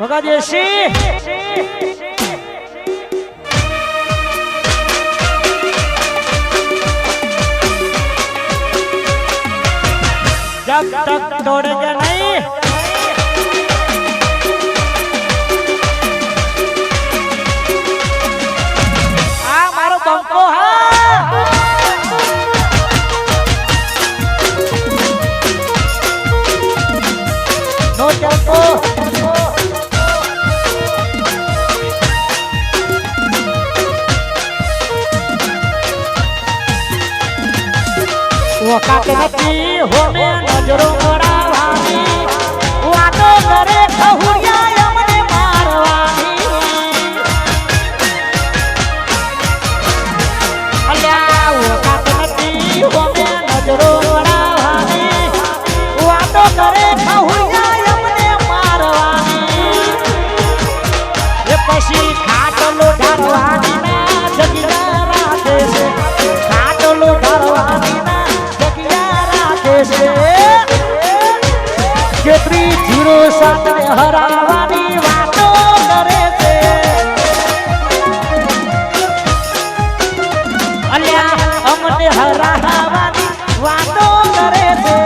ભગાદેશી जब तक तोड़ेगा नहीं आ मारो बंको हा नो टेम्पो वो काटे नती हो में नजरो मरावानी वातो करे खहुरिया अमने मारवानी अल्या वो काटे नती हो में नजरो मरावानी वातो करे खहुरिया अमने मारवानी ये पसी खाटलो ढारवानी ना जगीरा राधे से खाटलो ढारवानी केतरी जीरो साथ ने हरावानी वातो करे छे अल्या अमने हरावानी वातो करे छे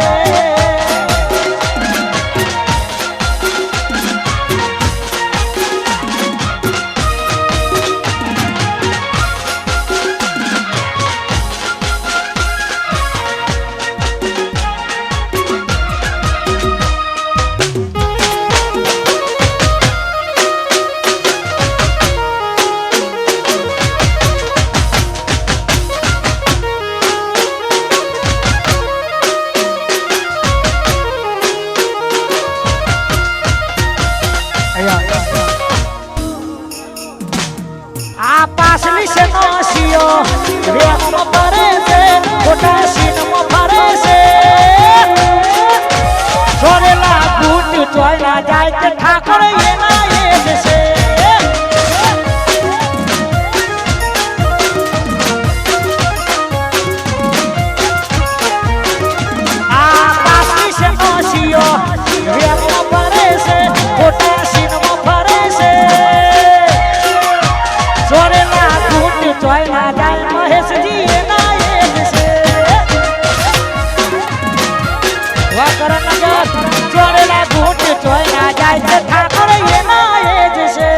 पासली से नोसियो रेम परे से कोटा सीन में भरे से छोरेला बूट चोइला जाय के ठाकुर ये ना ये से आ पासली से नोसियो रेम परे से कोटा सीन में भरे से छोरेला बूट चोइला जाय महेश जी ना ये से वा करन नगर छोरेला बूट चोइला जाय से ठाकुर ये ना ये से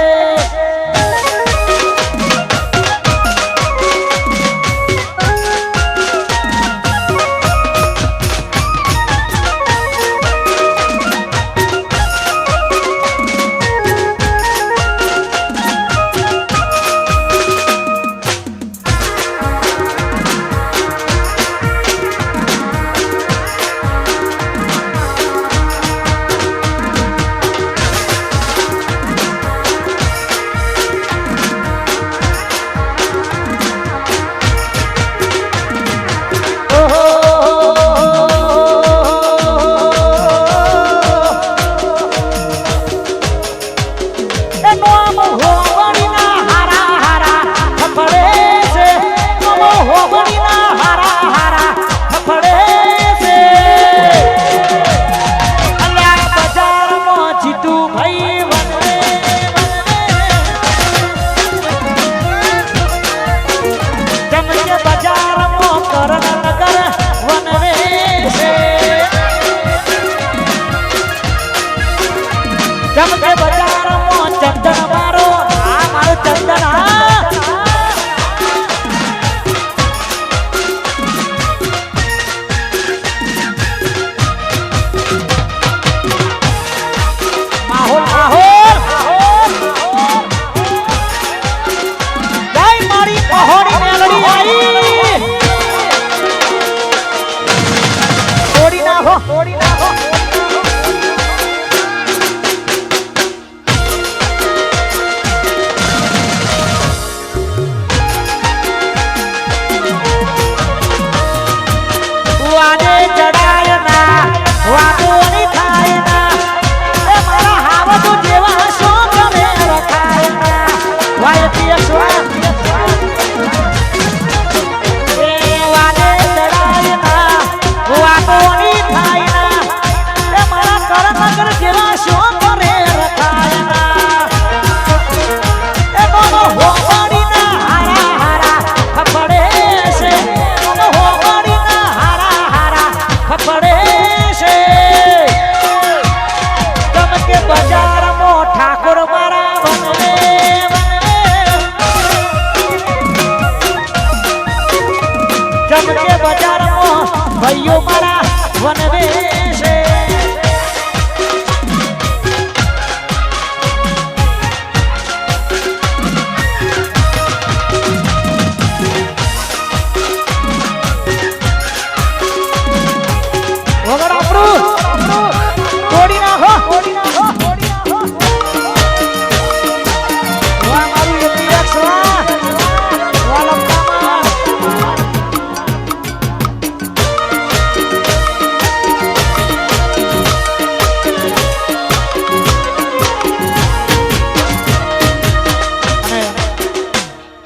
जमके बाजार में चंदन मारो आ मारो चंदन माहौल माहौल जय मारी पहाड़ी मेलड़ी आई थोड़ी ना हो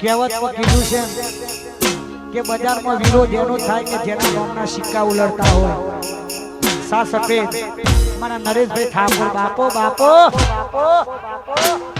કહેવતમાં કીધું છે કે બજારમાં વિરોધ એનો થાય કે જેના ગામના સિક્કા ઉલડતા હોય સા સફેદ મારા નરેશભાઈ ઠાકોર બાપો બાપો બાપો